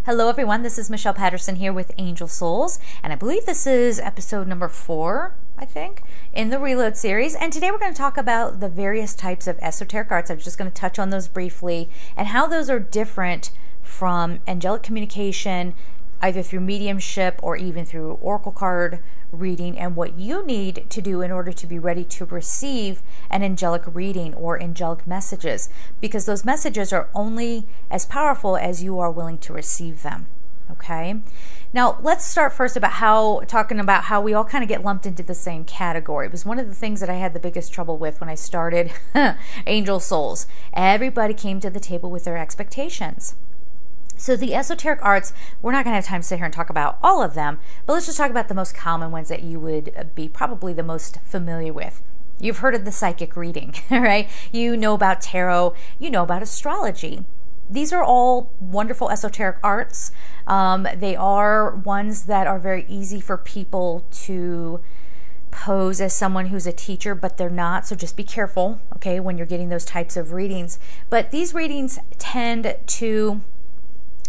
Hello everyone, this is Michelle Patterson here with Angel Souls, and I believe this is episode number 4, I think, in the Reload series. And today we're going to talk about the various types of esoteric arts. I'm just going to touch on those briefly and how those are different from angelic communication, either through mediumship or even through oracle card reading, and what you need to do in order to be ready to receive an angelic reading or angelic messages, because those messages are only as powerful as you are willing to receive them. Okay, now let's start first talking about how we all kind of get lumped into the same category. It was one of the things that I had the biggest trouble with when I started Angel Souls. Everybody came to the table with their expectations. So the esoteric arts, we're not going to have time to sit here and talk about all of them, but let's just talk about the most common ones that you would be probably the most familiar with. You've heard of the psychic reading, right? You know about tarot, you know about astrology. These are all wonderful esoteric arts. They are ones that are very easy for people to pose as someone who's a teacher, but they're not, so just be careful, okay, when you're getting those types of readings. But these readings tend to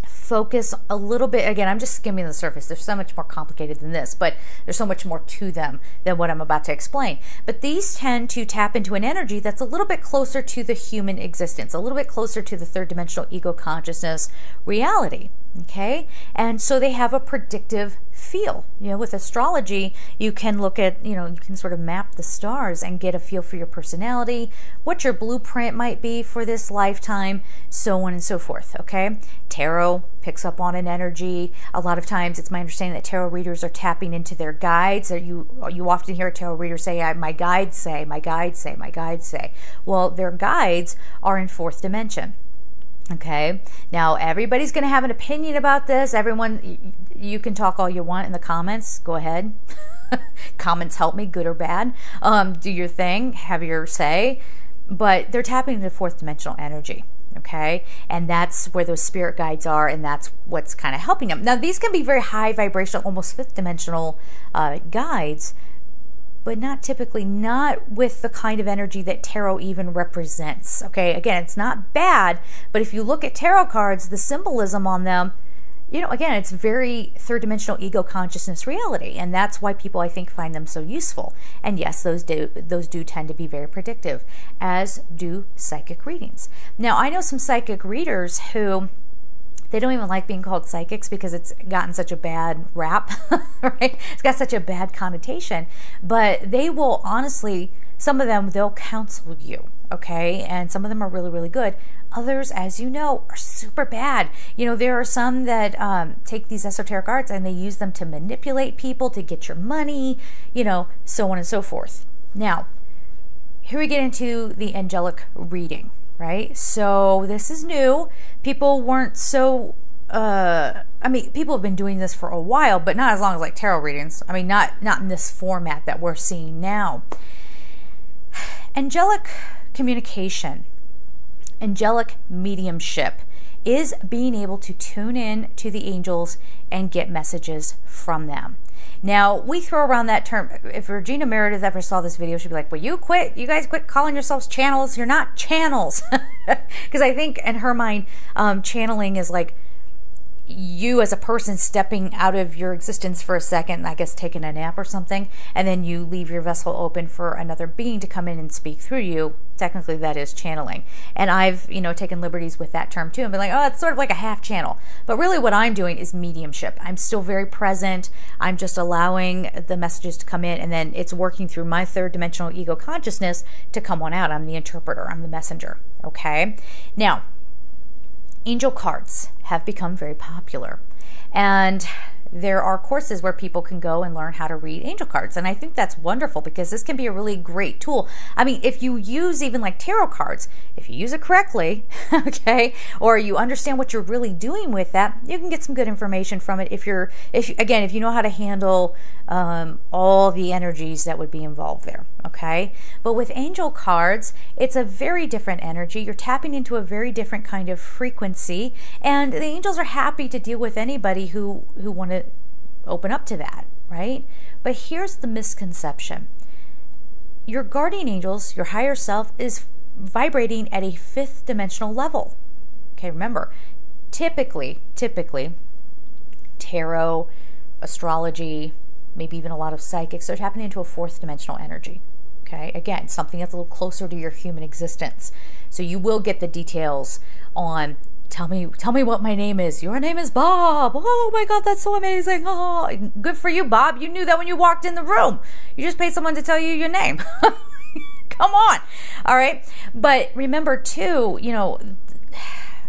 focus a little bit, again, I'm just skimming the surface. They're so much more complicated than this, but there's so much more to them than what I'm about to explain. But these tend to tap into an energy that's a little bit closer to the human existence, a little bit closer to the third dimensional ego consciousness reality. Okay, and so they have a predictive feel. You know, with astrology, you can look at, you can sort of map the stars and get a feel for your personality, what your blueprint might be for this lifetime, so on and so forth. Okay, tarot picks up on an energy. A lot of times, it's my understanding that tarot readers are tapping into their guides. Or you often hear a tarot reader say, "My guides say, my guides say, my guides say." Well, their guides are in fourth dimension. Okay, now everybody's going to have an opinion about this. Everyone, you can talk all you want in the comments. Go ahead. Comments help me, good or bad. Do your thing, have your say. But they're tapping into fourth dimensional energy. Okay, and that's where those spirit guides are, and that's what's kind of helping them. Now, these can be very high vibrational, almost fifth dimensional guides, but not with the kind of energy that tarot even represents. Okay, again, it's not bad, but if you look at tarot cards, the symbolism on them, again, it's very third dimensional ego consciousness reality, and that's why people, I think, find them so useful. And yes, those do tend to be very predictive, as do psychic readings. Now, I know some psychic readers who, they don't even like being called psychics because it's gotten such a bad rap, right? It's got such a bad connotation. But they will honestly, some of them, they'll counsel you, okay? And some of them are really, really good. Others, as you know, are super bad. There are some that take these esoteric arts and they use them to manipulate people, to get your money, so on and so forth. Now, here we get into the angelic reading. Right? So this is new. People weren't so, people have been doing this for a while, but not as long as like tarot readings. Not in this format that we're seeing now. Angelic communication, angelic mediumship is being able to tune in to the angels and get messages from them. Now, we throw around that term. If Regina Meredith ever saw this video, she'd be like, well, you guys quit calling yourselves channels. You're not channels. Because I think in her mind, channeling is like you as a person stepping out of your existence for a second, I guess taking a nap or something, and then you leave your vessel open for another being to come in and speak through you. Technically, that is channeling. And I've, taken liberties with that term too and been like, oh, it's sort of like a half channel. But really what I'm doing is mediumship. I'm still very present. I'm just allowing the messages to come in, and then it's working through my third dimensional ego consciousness to come on out. I'm the interpreter. I'm the messenger. Okay? Now, angel cards have become very popular, and there are courses where people can go and learn how to read angel cards, and I think that's wonderful because this can be a really great tool. If you use even like tarot cards, if you use it correctly, okay, or you understand what you're really doing with that, you can get some good information from it. If you know how to handle all the energies that would be involved there, okay. But with angel cards, it's a very different energy. You're tapping into a very different kind of frequency, and the angels are happy to deal with anybody who want to open up to that, right? But here's the misconception. Your guardian angels, your higher self, is vibrating at a fifth dimensional level. Okay, remember, typically, tarot, astrology, maybe even a lot of psychics, they're tapping into a fourth dimensional energy. Okay, again, something that's a little closer to your human existence. So you will get the details on, tell me what my name is. Your name is Bob. Oh my God, that's so amazing. Oh, good for you, Bob. You knew that when you walked in the room. You just paid someone to tell you your name. Come on. All right. But remember too,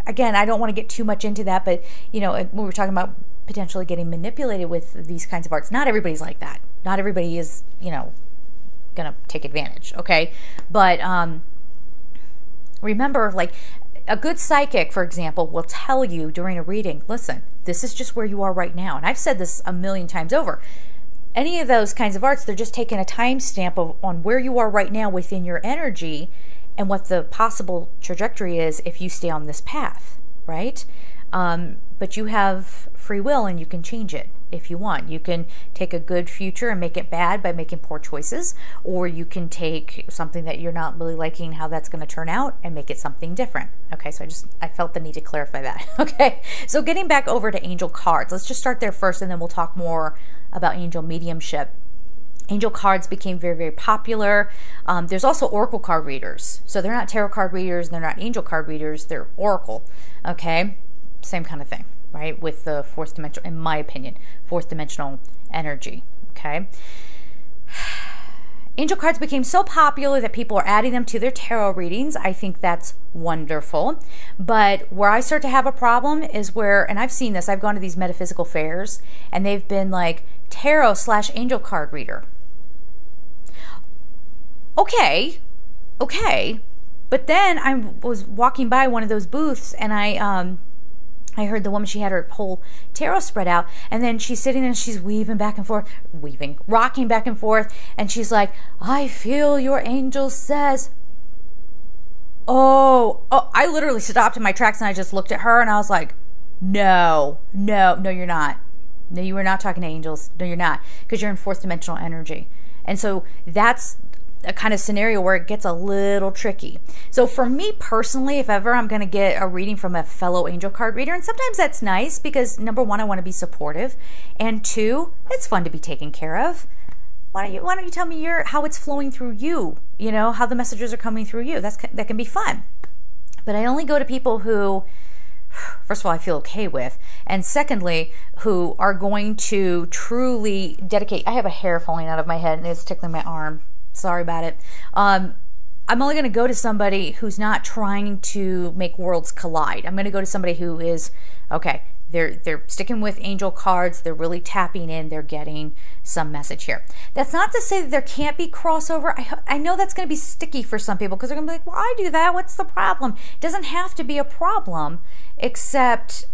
again, I don't want to get too much into that, but when we're talking about potentially getting manipulated with these kinds of arts, not everybody's like that. Not everybody is, gonna take advantage. Okay. But remember, like, a good psychic, for example, will tell you during a reading, listen, this is just where you are right now. And I've said this a million times over. Any of those kinds of arts, they're just taking a timestamp on where you are right now within your energy and what the possible trajectory is if you stay on this path, right? But you have free will and you can change it if you want. You can take a good future and make it bad by making poor choices, or you can take something that you're not really liking how that's going to turn out and make it something different. Okay, so I felt the need to clarify that. Okay, so getting back over to angel cards, let's just start there first and then we'll talk more about angel mediumship. Angel cards became very, very popular. There's also oracle card readers. So they're not tarot card readers, they're not angel card readers, they're oracle. Okay, same kind of thing, right? With the fourth dimensional, in my opinion, fourth dimensional energy. Okay. Angel cards became so popular that people are adding them to their tarot readings. I think that's wonderful. But where I start to have a problem is where, and I've seen this, I've gone to these metaphysical fairs and they've been like tarot/angel card reader. Okay. But then I was walking by one of those booths and I heard the woman, she had her whole tarot spread out, and then she's sitting there and she's rocking back and forth, and she's like, I feel your angel says. Oh, I literally stopped in my tracks and I just looked at her and I was like, no, you're not. No, you are not talking to angels. No, you're not, because you're in fourth dimensional energy. And so that's a kind of scenario where it gets a little tricky. So for me personally, if ever I'm going to get a reading from a fellow angel card reader, and sometimes that's nice because number one, I want to be supportive, and two, it's fun to be taken care of. Why don't you tell me how it's flowing through you? How the messages are coming through you. That can be fun. But I only go to people who, first of all, I feel okay with, and secondly, who are going to truly dedicate. I have a hair falling out of my head and it's tickling my arm. Sorry about it. I'm only going to go to somebody who's not trying to make worlds collide. I'm going to go to somebody who is, okay, they're sticking with angel cards, they're really tapping in, they're getting some message here. That's not to say that there can't be crossover. I know that's going to be sticky for some people because they're going to be like, well, I do that, what's the problem? It doesn't have to be a problem, except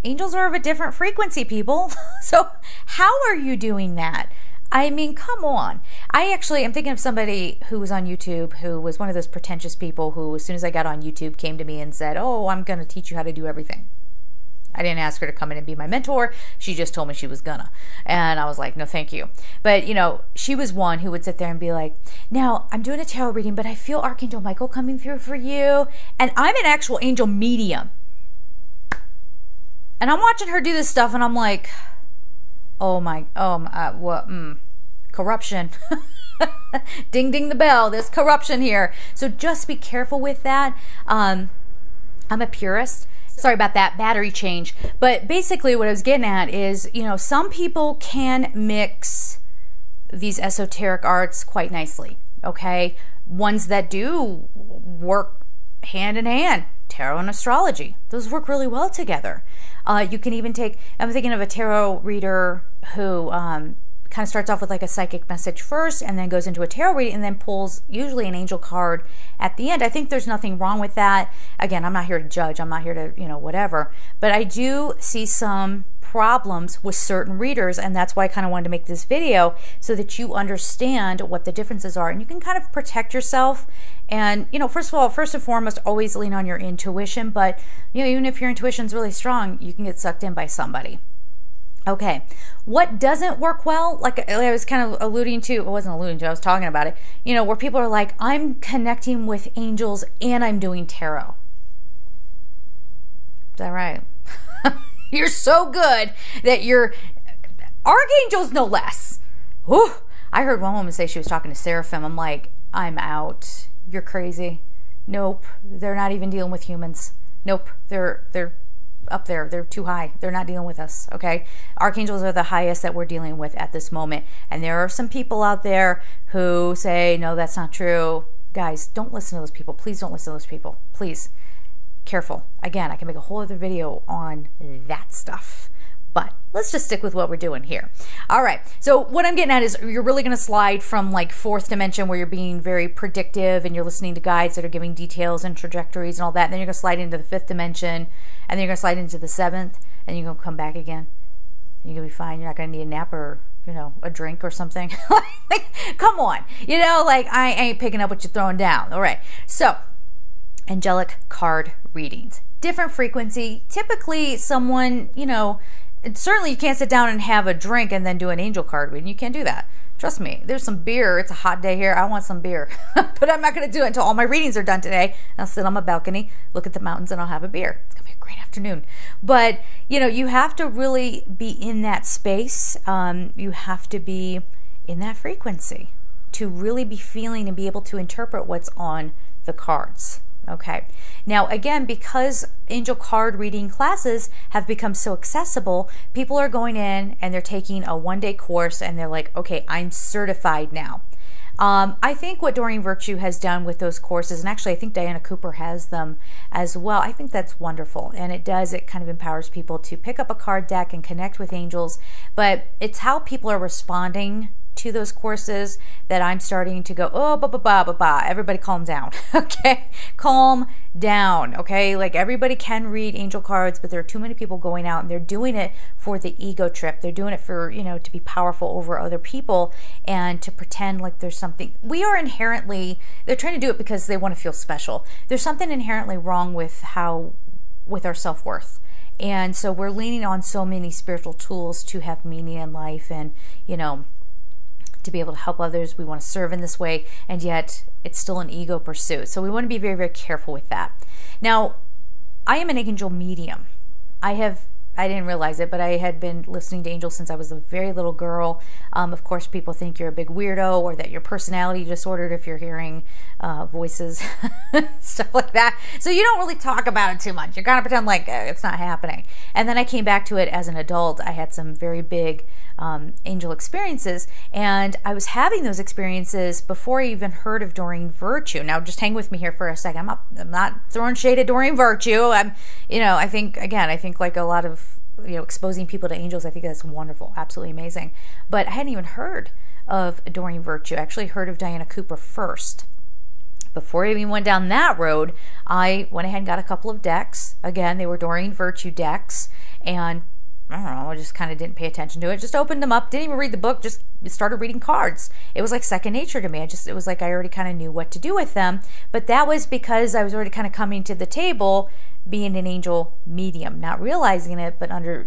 angels are of a different frequency, people. So how are you doing that? I mean, come on. I'm thinking of somebody who was on YouTube who was one of those pretentious people who, as soon as I got on YouTube, came to me and said, oh, I'm going to teach you how to do everything. I didn't ask her to come in and be my mentor. She just told me she was gonna. And I was like, no, thank you. But, she was one who would sit there and be like, now, I'm doing a tarot reading, but I feel Archangel Michael coming through for you. And I'm an actual angel medium. And I'm watching her do this stuff and I'm like, corruption. Ding, ding the bell. There's corruption here. So just be careful with that. I'm a purist. Sorry about that battery change. But basically what I was getting at is, some people can mix these esoteric arts quite nicely. Okay. Ones that do work hand in hand. Tarot and astrology. Those work really well together. You can even I'm thinking of a tarot reader who kind of starts off with like a psychic message first and then goes into a tarot reading and then pulls usually an angel card at the end. I think there's nothing wrong with that. Again, I'm not here to judge. I'm not here to, whatever. But I do see some problems with certain readers, and that's why I kind of wanted to make this video so that you understand what the differences are and you can kind of protect yourself. And first and foremost, always lean on your intuition, but even if your intuition's really strong, you can get sucked in by somebody. Okay, what doesn't work well, like I was kind of alluding to, I was talking about it, where people are like, I'm connecting with angels and I'm doing tarot. that right? You're so good that you're archangels, no less. Whew. I heard one woman say she was talking to seraphim. I'm like, I'm out. You're crazy. Nope. They're not even dealing with humans. Nope. They're up there. They're too high. They're not dealing with us. Okay. Archangels are the highest that we're dealing with at this moment. And there are some people out there who say, no, that's not true. Guys, don't listen to those people. Please don't listen to those people. Please. Careful. Again, I can make a whole other video on that stuff. But let's just stick with what we're doing here. All right. So what I'm getting at is you're really going to slide from like fourth dimension where you're being very predictive and you're listening to guides that are giving details and trajectories and all that. And then you're going to slide into the fifth dimension, and then you're going to slide into the seventh, and you're going to come back again. And you're going to be fine. You're not going to need a nap or, you know, a drink or something. Like, come on. You know, like I ain't picking up what you're throwing down. All right. So angelic card readings. Different frequency. Typically someone, you know, certainly you can't sit down and have a drink and then do an angel card reading. You can't do that. Trust me. There's some beer. It's a hot day here. I want some beer. But I'm not going to do it until all my readings are done today. I'll sit on my balcony, look at the mountains, and I'll have a beer. It's going to be a great afternoon. But, you know, you have to really be in that space. You have to be in that frequency to really be feeling and be able to interpret what's on the cards. Okay. Now, again, because angel card reading classes have become so accessible, people are going in and they're taking a one-day course and they're like, okay, I'm certified now. I think what Doreen Virtue has done with those courses, and actually I think Diana Cooper has them as well, I think that's wonderful. And it kind of empowers people to pick up a card deck and connect with angels. But it's how people are responding to those courses that I'm starting to go, oh, everybody calm down. Okay, calm down. Okay, like everybody can read angel cards, but there are too many people going out and they're doing it for the ego trip. They're doing it for, you know, to be powerful over other people and to pretend like there's something. We are inherently, they're trying to do it because they want to feel special. There's something inherently wrong with our self-worth. And so we're leaning on so many spiritual tools to have meaning in life and, you know, to be able to help others. We want to serve in this way, and yet it's still an ego pursuit. So we want to be very, very careful with that. Now, I am an angel medium. I didn't realize it, but I had been listening to angels since I was a very little girl. Of course, people think you're a big weirdo or that you're personality disordered if you're hearing voices, stuff like that. So you don't really talk about it too much. You kind of pretend like it's not happening. And then I came back to it as an adult. I had some very big angel experiences, and I was having those experiences before I even heard of Doreen Virtue. Now, just hang with me here for a second. I'm not throwing shade at Doreen Virtue. I think like a lot of, exposing people to angels, I think that's wonderful, absolutely amazing. But I hadn't even heard of Doreen Virtue. I actually heard of Diana Cooper first. Before I even went down that road, I went ahead and got a couple of decks. Again, they were Doreen Virtue decks, and I don't know, I just kind of didn't pay attention to it. Just opened them up, didn't even read the book, just started reading cards. It was like second nature to me. It was like I already kind of knew what to do with them. But that was because I was already kind of coming to the table being an angel medium, not realizing it, but later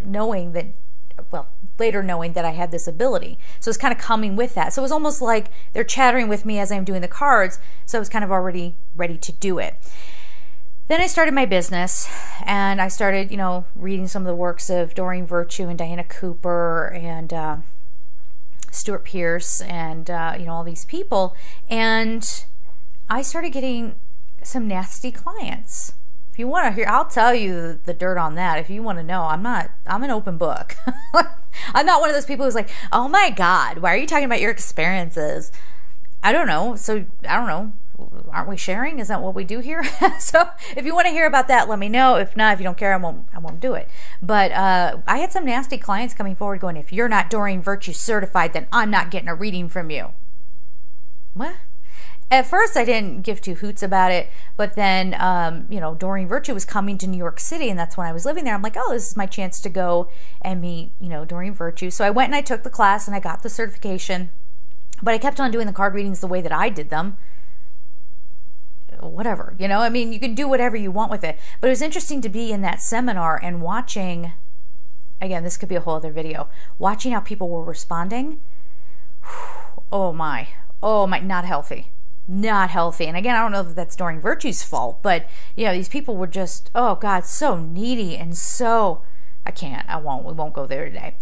knowing that I had this ability. So it's kind of coming with that. So it was almost like they're chattering with me as I'm doing the cards. So I was kind of already ready to do it. Then I started my business, and I started, reading some of the works of Doreen Virtue and Diana Cooper and Stuart Pearce and, all these people. And I started getting some nasty clients. If you want to hear, I'll tell you the dirt on that. If you want to know, I'm an open book. I'm not one of those people who's like, oh my God, why are you talking about your experiences? I don't know. So I don't know. Aren't we sharing? Is that what we do here? So if you want to hear about that, let me know. If not, if you don't care, I won't do it. But I had some nasty clients coming forward going, if you're not Doreen Virtue certified, then I'm not getting a reading from you. What? At first, I didn't give two hoots about it, but then, Doreen Virtue was coming to New York City, and that's when I was living there. I'm like, oh, this is my chance to go and meet, Doreen Virtue. So I went and I took the class, and I got the certification, but I kept on doing the card readings the way that I did them. Whatever, you can do whatever you want with it. But it was interesting to be in that seminar and watching, again, this could be a whole other video, watching how people were responding. Oh my, not healthy. not healthy. And again, I don't know if that's Doreen Virtue's fault, but you know, these people were just, oh God, so needy and so, we won't go there today.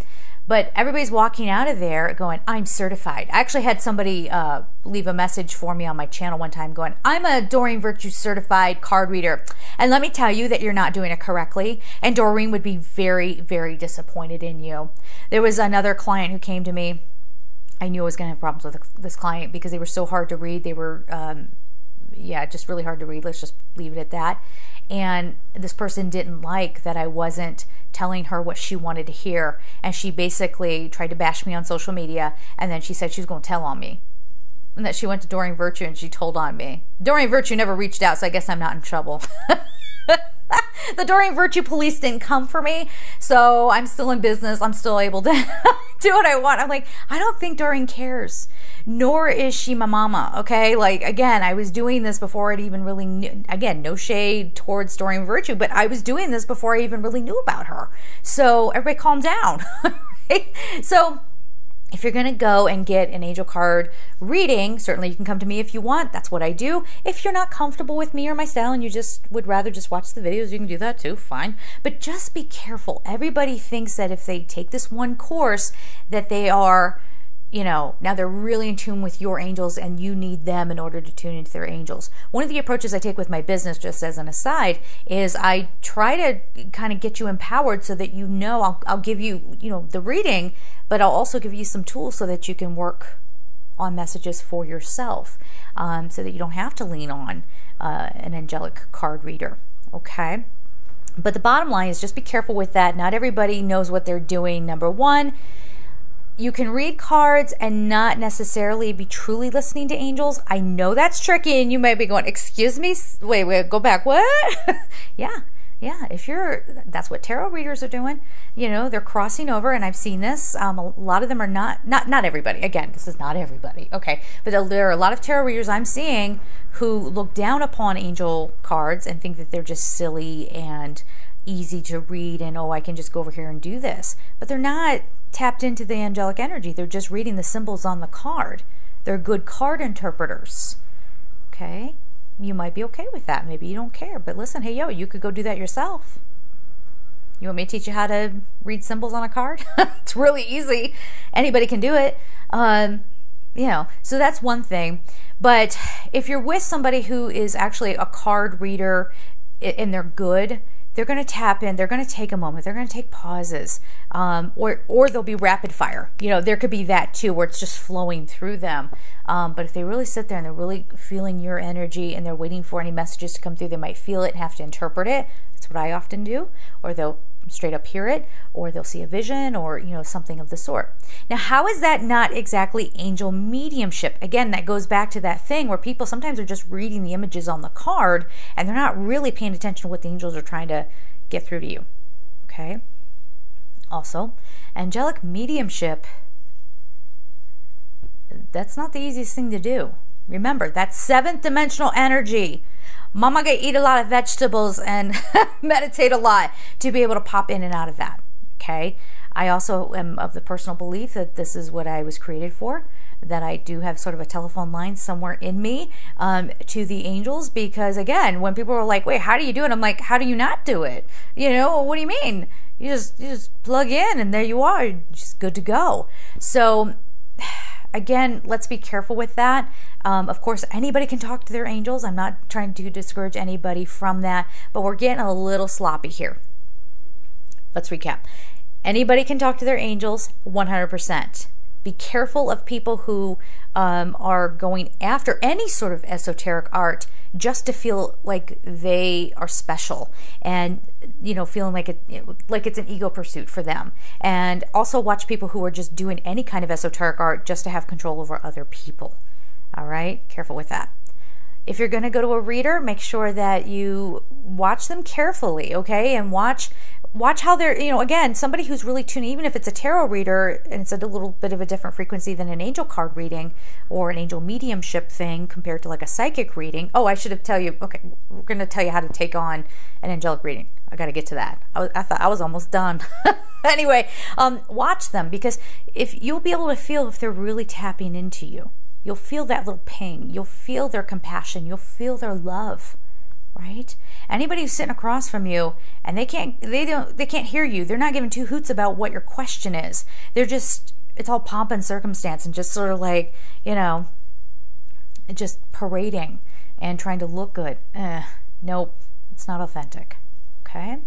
But everybody's walking out of there going, I'm certified. I actually had somebody leave a message for me on my channel one time going, I'm a Doreen Virtue certified card reader. And let me tell you that you're not doing it correctly. And Doreen would be very, very disappointed in you. There was another client who came to me. I knew I was going to have problems with this client because they were so hard to read. They were, just really hard to read. Let's just leave it at that. And this person didn't like that I wasn't telling her what she wanted to hear. And she basically tried to bash me on social media. And then she said she was going to tell on me. And that she went to Doreen Virtue and she told on me. Doreen Virtue never reached out, so I guess I'm not in trouble. The Doreen Virtue police didn't come for me, so I'm still in business. I'm still able to do what I want. I'm like, I don't think Doreen cares, nor is she my mama, okay? Like, again, I was doing this before I'd even really knew. Again, no shade towards Doreen Virtue, but I was doing this before I even really knew about her. So everybody calm down, right? So if you're going to go and get an angel card reading, certainly you can come to me if you want. That's what I do. If you're not comfortable with me or my style and you just would rather just watch the videos, you can do that too, fine. But just be careful. Everybody thinks that if they take this one course that they are, you know, now they're really in tune with your angels and you need them in order to tune into their angels. One of the approaches I take with my business, just as an aside, is I try to kind of get you empowered so that you know, I'll give you, you know, the reading, but I'll also give you some tools so that you can work on messages for yourself, so that you don't have to lean on an angelic card reader, okay? But the bottom line is just be careful with that. Not everybody knows what they're doing, number one. You can read cards and not necessarily be truly listening to angels. I know that's tricky, and you might be going, excuse me, wait, go back, what? Yeah, that's what tarot readers are doing. You know, they're crossing over, and I've seen this. A lot of them are not everybody. Again, this is not everybody, okay? But there are a lot of tarot readers I'm seeing who look down upon angel cards and think that they're just silly and easy to read, and oh, I can just go over here and do this. But they're not tapped into the angelic energy. They're just reading the symbols on the card. They're good card interpreters. Okay? You might be okay with that. Maybe you don't care. But listen, hey, yo, you could go do that yourself. You want me to teach you how to read symbols on a card? It's really easy. Anybody can do it. You know, so that's one thing. But if you're with somebody who is actually a card reader and they're good, they're going to tap in, they're going to take a moment, they're going to take pauses, or they'll be rapid fire. You know, there could be that too, where it's just flowing through them. But if they really sit there and they're really feeling your energy and they're waiting for any messages to come through, they might feel it and have to interpret it. That's what I often do. Or they'll straight up hear it, or they'll see a vision, or, you know, something of the sort. Now, how is that not exactly angel mediumship? Again, that goes back to that thing where people sometimes are just reading the images on the card and they're not really paying attention to what the angels are trying to get through to you. Okay? Also, angelic mediumship, that's not the easiest thing to do. Remember, that's seventh dimensional energy. Mama gotta eat a lot of vegetables and meditate a lot to be able to pop in and out of that, okay? I also am of the personal belief that this is what I was created for, that I do have sort of a telephone line somewhere in me to the angels, because again, when people are like, wait, how do you do it? I'm like, how do you not do it? You know, what do you mean? You just plug in and there you are, you're just good to go. So again, let's be careful with that. Of course, anybody can talk to their angels. I'm not trying to discourage anybody from that, but we're getting a little sloppy here. Let's recap. Anybody can talk to their angels, 100%. Be careful of people who are going after any sort of esoteric art just to feel like they are special, and you know, feeling like it's an ego pursuit for them. And also watch people who are just doing any kind of esoteric art just to have control over other people. All right, careful with that. If you're going to go to a reader, make sure that you watch them carefully, okay? And watch how they're, you know, again, somebody who's really tuned, even if it's a tarot reader and it's a little bit of a different frequency than an angel card reading or an angel mediumship thing compared to like a psychic reading. Oh, I should have tell you, okay, we're going to tell you how to take on an angelic reading. I got to get to that. I thought I was almost done. Anyway, watch them, because if you'll be able to feel if they're really tapping into you. You'll feel that little ping. You'll feel their compassion. You'll feel their love, right? Anybody who's sitting across from you and they can't hear you. They're not giving two hoots about what your question is. They're just, it's all pomp and circumstance and just sort of like, just parading and trying to look good. Nope, it's not authentic. Okay?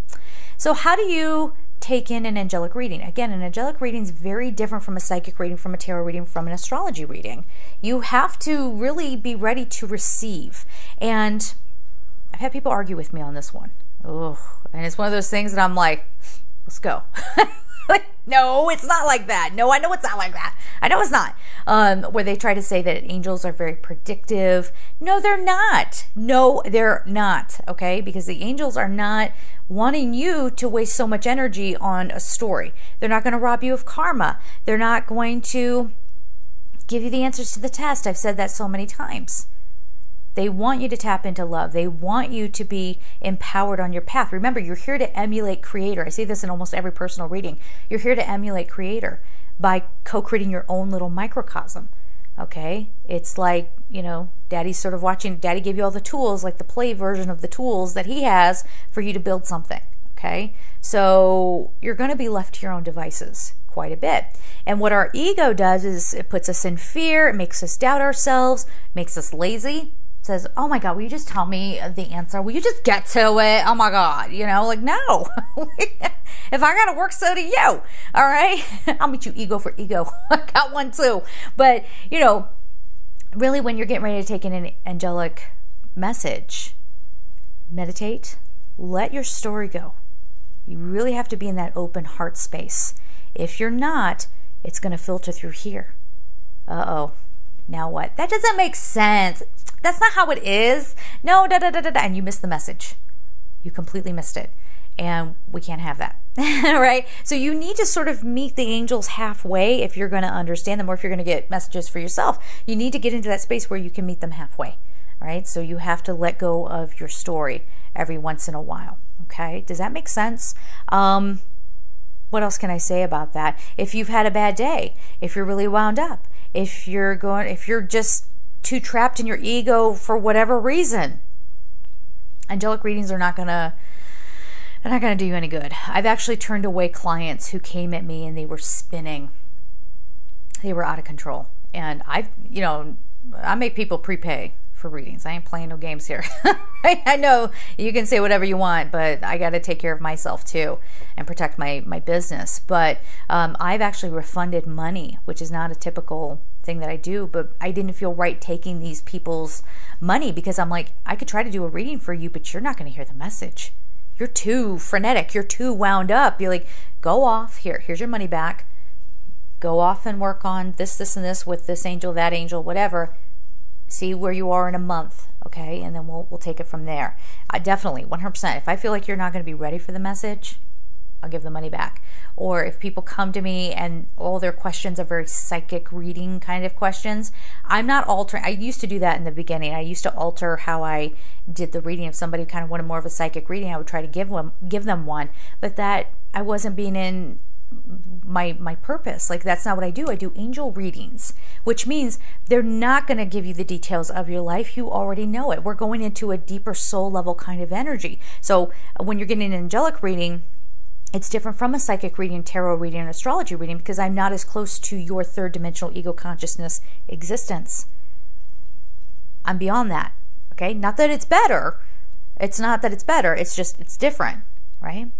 So how do you take in an angelic reading? Again, an angelic reading is very different from a psychic reading, from a tarot reading, from an astrology reading. You have to really be ready to receive. And I've had people argue with me on this one. Oh, and it's one of those things that I'm like, let's go. Like, no, it's not like that. No, I know it's not like that. I know it's not. Where they try to say that angels are very predictive. No, they're not. No, they're not. Okay? Because the angels are not wanting you to waste so much energy on a story. They're not going to rob you of karma. They're not going to give you the answers to the test. I've said that so many times. They want you to tap into love. They want you to be empowered on your path. Remember, you're here to emulate Creator. I see this in almost every personal reading. You're here to emulate Creator by co-creating your own little microcosm. Okay? It's like, Daddy's sort of watching. Daddy gave you all the tools, like the play version of the tools that he has for you to build something. Okay? So you're going to be left to your own devices quite a bit. And what our ego does is it puts us in fear. It makes us doubt ourselves, makes us lazy. Says, oh my God, will you just tell me the answer? Will you just get to it? Oh my God, like, no. If I got to work, so do you. All right? I'll meet you ego for ego. I got one too. But, really when you're getting ready to take in an angelic message, meditate, let your story go. You really have to be in that open heart space. If you're not, it's going to filter through here. Uh-oh. Now what? That doesn't make sense. That's not how it is. No, and you missed the message. You completely missed it. And we can't have that, right? So you need to sort of meet the angels halfway if you're going to understand them, or if you're going to get messages for yourself. You need to get into that space where you can meet them halfway, all right? So you have to let go of your story every once in a while, okay? Does that make sense? What else can I say about that? If you've had a bad day, if you're really wound up, if you're just too trapped in your ego for whatever reason, angelic readings are not gonna do you any good. I've actually turned away clients who came at me and they were spinning. They were out of control. And I make people prepay for readings. I ain't playing no games here. I know you can say whatever you want, but I got to take care of myself too and protect my business. But I've actually refunded money, which is not a typical thing that I do, but I didn't feel right taking these people's money because I'm like, I could try to do a reading for you, but you're not going to hear the message. You're too frenetic. You're too wound up. You're like, go off. Here's your money back. Go off and work on this, and this with this angel, that angel, whatever. See where you are in a month, okay? And then we'll take it from there. Definitely, 100%. If I feel like you're not going to be ready for the message, I'll give the money back. Or if people come to me and all their questions are very psychic reading kind of questions, I'm not altering. I used to do that in the beginning. I used to alter how I did the reading. If somebody kind of wanted more of a psychic reading, I would try to give them one. But that I wasn't being in my purpose. Like, that's not what I do. I do angel readings, which means they're not going to give you the details of your life. You already know it. We're going into a deeper soul level kind of energy. So when you're getting an angelic reading, it's different from a psychic reading, tarot reading, and astrology reading because I'm not as close to your third dimensional ego consciousness existence. I'm beyond that. Okay? Not that it's better. It's not that it's better. It's just, it's different, right?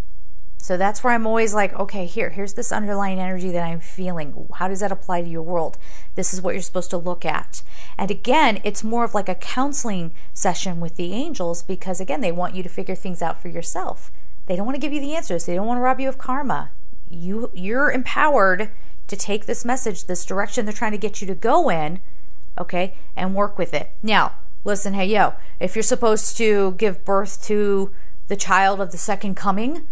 So that's where I'm always like, okay, here's this underlying energy that I'm feeling. How does that apply to your world? This is what you're supposed to look at. And again, it's more of like a counseling session with the angels because, again, they want you to figure things out for yourself. They don't want to give you the answers. They don't want to rob you of karma. You're empowered to take this message, this direction they're trying to get you to go in, okay, and work with it. Now, listen, hey, yo, if you're supposed to give birth to the child of the second coming,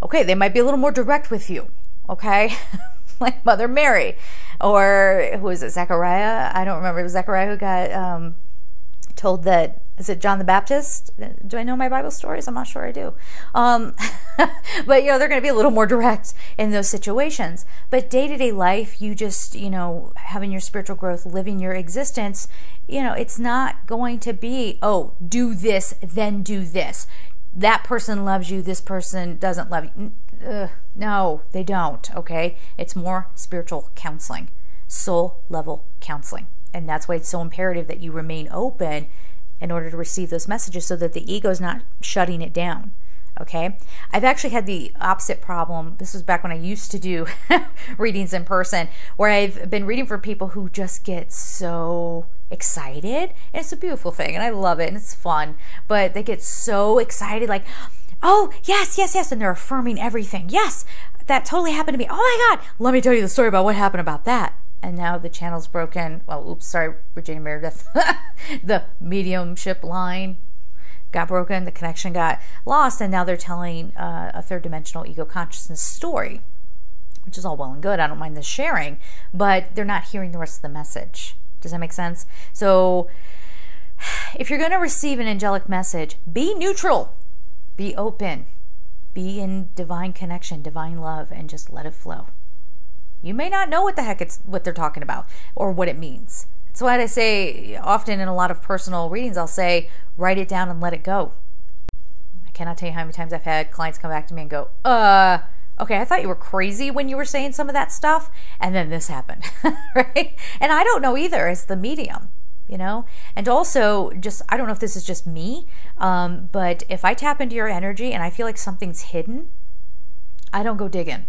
okay, they might be a little more direct with you, okay? Like Mother Mary, or who is it, Zechariah? I don't remember. It was Zechariah who got told that Is it John the Baptist? Do I know my Bible stories? I'm not sure I do. But, they're going to be a little more direct in those situations. But day-to-day life, you just, having your spiritual growth, living your existence, it's not going to be, oh, do this, then do this. That person loves you, this person doesn't love you. No, they don't, okay? It's more spiritual counseling, soul level counseling. And that's why it's so imperative that you remain open in order to receive those messages so that the ego is not shutting it down, okay? I've actually had the opposite problem. This was back when I used to do readings in person, where I've been reading for people who just get so excited. And it's a beautiful thing, and I love it, and it's fun. But they get so excited, like, oh, yes, yes, yes, and they're affirming everything. Yes, that totally happened to me. Oh my God, let me tell you the story about what happened about that. And now the channel's broken. Well, oops, sorry, Virginia Meredith. The mediumship line got broken. The connection got lost. And now they're telling a third dimensional ego consciousness story, which is all well and good. I don't mind the sharing, but they're not hearing the rest of the message. Does that make sense? So if you're going to receive an angelic message, be neutral, be open, be in divine connection, divine love, and just let it flow. You may not know what the heck what they're talking about or what it means. That's why I say often in a lot of personal readings, I'll say, write it down and let it go. I cannot tell you how many times I've had clients come back to me and go, okay, I thought you were crazy when you were saying some of that stuff, and then this happened, right? And I don't know either as the medium, And also, I don't know if this is just me, but if I tap into your energy and I feel like something's hidden, I don't go digging.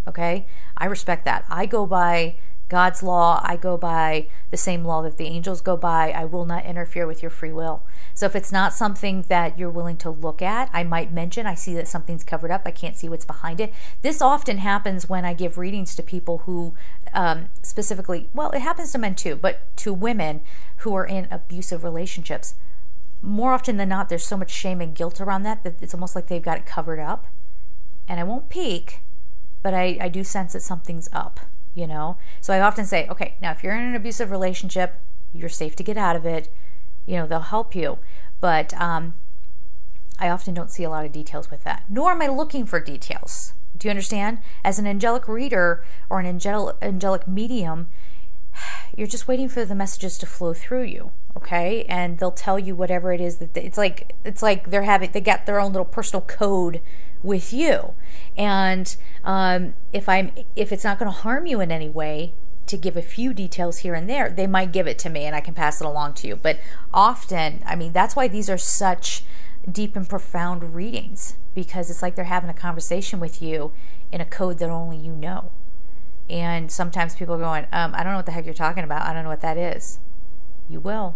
Okay? I respect that. I go by God's law. I go by the same law that the angels go by. I will not interfere with your free will. So if it's not something that you're willing to look at, I might mention, I see that something's covered up. I can't see what's behind it. This often happens when I give readings to people who specifically, well, it happens to men too, but to women who are in abusive relationships. More often than not, there's so much shame and guilt around that it's almost like they've got it covered up. And I won't peek, but I do sense that something's up, So I often say, okay, now if you're in an abusive relationship, you're safe to get out of it. They'll help you. But I often don't see a lot of details with that. Nor am I looking for details. Do you understand? As an angelic reader or an angelic medium, you're just waiting for the messages to flow through you, okay? And they'll tell you whatever it is that it's like they got their own little personal code with you. And if it's not going to harm you in any way, to give a few details here and there, they might give it to me and I can pass it along to you. But often, that's why these are such deep and profound readings, because it's like they're having a conversation with you in a code that only you know. And sometimes people are going, I don't know what the heck you're talking about. I don't know what that is. You will.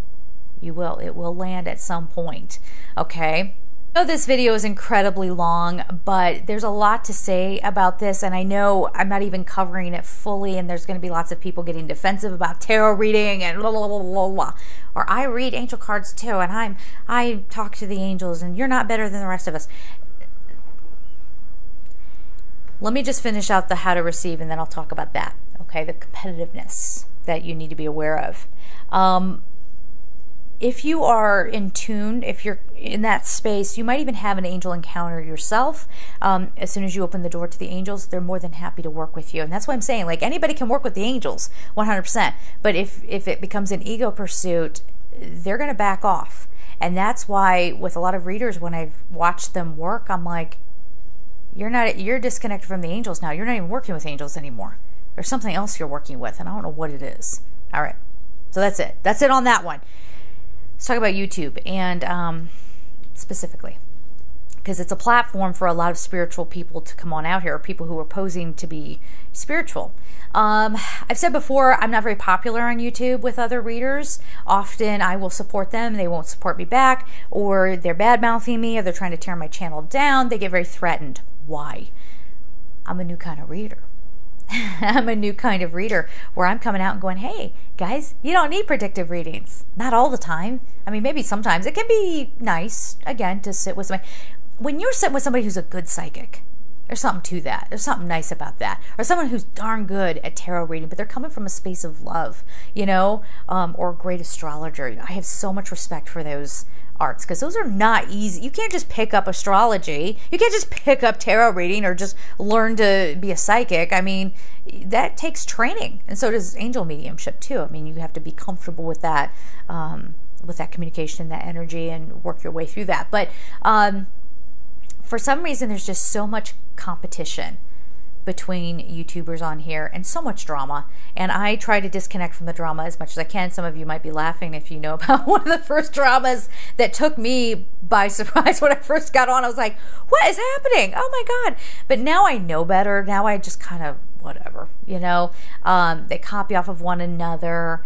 You will. It will land at some point. Okay? I know this video is incredibly long, but there's a lot to say about this, and I know I'm not even covering it fully, and there's going to be lots of people getting defensive about tarot reading and blah, blah, blah, blah, blah. Or I read angel cards too, and I talk to the angels, and you're not better than the rest of us. Let me just finish out the how to receive, and then I'll talk about that, okay? The competitiveness that you need to be aware of. If you are in tune, if you're in that space, you might even have an angel encounter yourself. As soon as you open the door to the angels, they're more than happy to work with you. And that's why I'm saying, like, anybody can work with the angels, 100%. But if it becomes an ego pursuit, they're going to back off. And that's why with a lot of readers, when I've watched them work, I'm like, you're disconnected from the angels now. You're not even working with angels anymore. There's something else you're working with, and I don't know what it is. All right. So that's it. That's it on that one. Let's talk about YouTube, and specifically, because it's a platform for a lot of spiritual people to come on out here, or people who are posing to be spiritual. I've said before, I'm not very popular on YouTube with other readers. Often I will support them, they won't support me back, or they're bad-mouthing me, or they're trying to tear my channel down. They get very threatened. Why? I'm a new kind of reader. I'm a new kind of reader where I'm coming out and going, hey, guys, you don't need predictive readings. Not all the time. I mean, maybe sometimes. It can be nice, again, to sit with somebody. When you're sitting with somebody who's a good psychic, There's something to that. There's something nice about that. Or someone who's darn good at tarot reading, but they're coming from a space of love, you know, or a great astrologer. I have so much respect for those arts because those are not easy. You can't just pick up astrology. You can't just pick up tarot reading or just learn to be a psychic. I mean, that takes training. And so does angel mediumship too. I mean, you have to be comfortable with that communication, that energy, and work your way through that. But for some reason, there's just so much competition between YouTubers on here and so much drama. And I try to disconnect from the drama as much as I can. Some of you might be laughing if you know about one of the first dramas that took me by surprise when I first got on. I was like, what is happening? Oh my God. But now I know better. Now I just kind of, whatever, you know, they copy off of one another.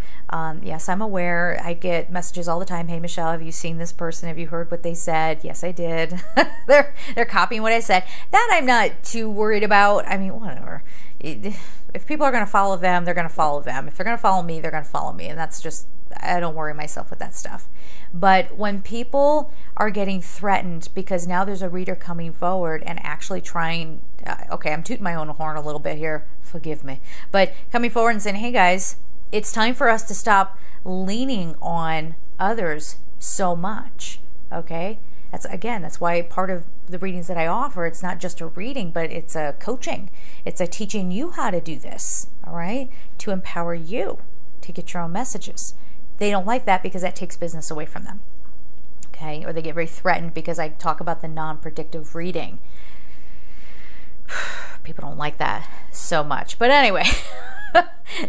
Yes, I'm aware. I get messages all the time. Hey, Michelle, have you seen this person? Have you heard what they said? Yes, I did. They're copying what I said. That I'm not too worried about. I mean, whatever. If people are going to follow them, they're going to follow them. If they're going to follow me, they're going to follow me. And that's just, I don't worry myself with that stuff. But when people are getting threatened because now there's a reader coming forward and actually trying, okay, I'm tooting my own horn a little bit here, forgive me, but coming forward and saying, hey guys, it's time for us to stop leaning on others so much, okay? That's why part of the readings that I offer, it's not just a reading, but it's a coaching. It's a teaching you how to do this, all right? To empower you to get your own messages. They don't like that because that takes business away from them, okay? Or they get very threatened because I talk about the non-predictive reading. People don't like that so much. But anyway,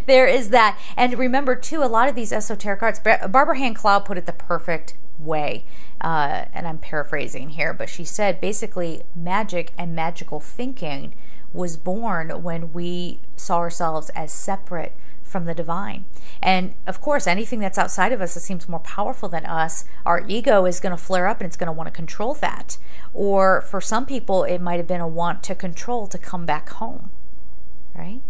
there is that. And remember, too, a lot of these esoteric arts, Barbara Hand Cloud put it the perfect way. And I'm paraphrasing here, but she said basically magic and magical thinking was born when we saw ourselves as separate from the divine. And of course, anything that's outside of us that seems more powerful than us, our ego is going to flare up and it's going to want to control that. Or for some people, it might have been a want to control to come back home, right?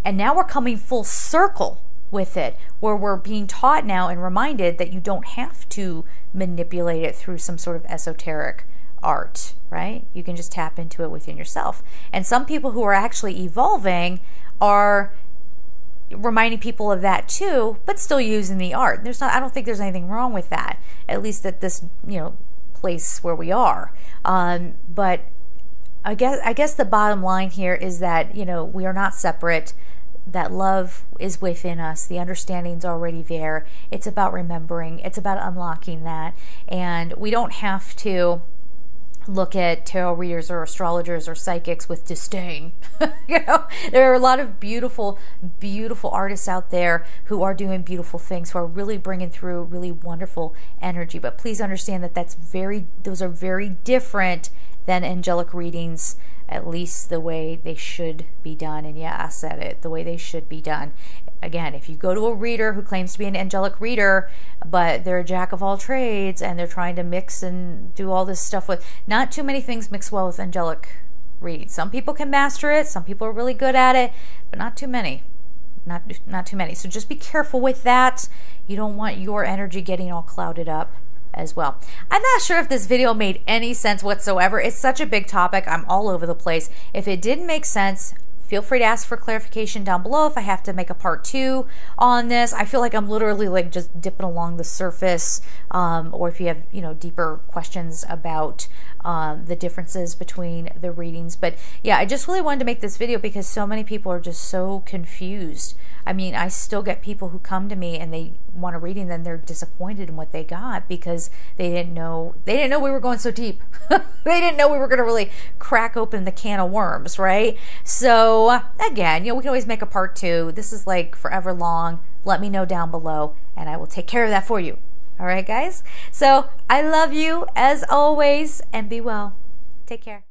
And now we're coming full circle with it, where we're being taught now and reminded that you don't have to manipulate it through some sort of esoteric art, right? You can just tap into it within yourself. And some people who are actually evolving are reminding people of that too, but still using the art. I don't think there's anything wrong with that, at least at this, place where we are. But I guess the bottom line here is that, we are not separate. That love is within us. The understanding's already there. It's about remembering. It's about unlocking that. And we don't have to look at tarot readers or astrologers or psychics with disdain. There are a lot of beautiful, beautiful artists out there who are doing beautiful things, who are really bringing through really wonderful energy. But please understand that those are very different than angelic readings, at least the way they should be done. And yeah, I said it, the way they should be done. Again, if you go to a reader who claims to be an angelic reader, but they're a jack of all trades and they're trying to mix and do all this stuff with, not too many things mix well with angelic readings. Some people can master it, some people are really good at it, but not too many. Not too many. So just be careful with that. You don't want your energy getting all clouded up as well. I'm not sure if this video made any sense whatsoever. It's such a big topic. I'm all over the place. If it didn't make sense, feel free to ask for clarification down below if I have to make a part 2 on this. I feel like I'm literally like just dipping along the surface, or if you have, deeper questions about the differences between the readings. But yeah, I just really wanted to make this video because so many people are just so confused. I mean, I still get people who come to me and they want a reading, then they're disappointed in what they got because they didn't know we were going so deep. They didn't know we were going to really crack open the can of worms, right? So again, we can always make a part 2. This is like forever long. Let me know down below and I will take care of that for you. All right, guys? So I love you as always and be well. Take care.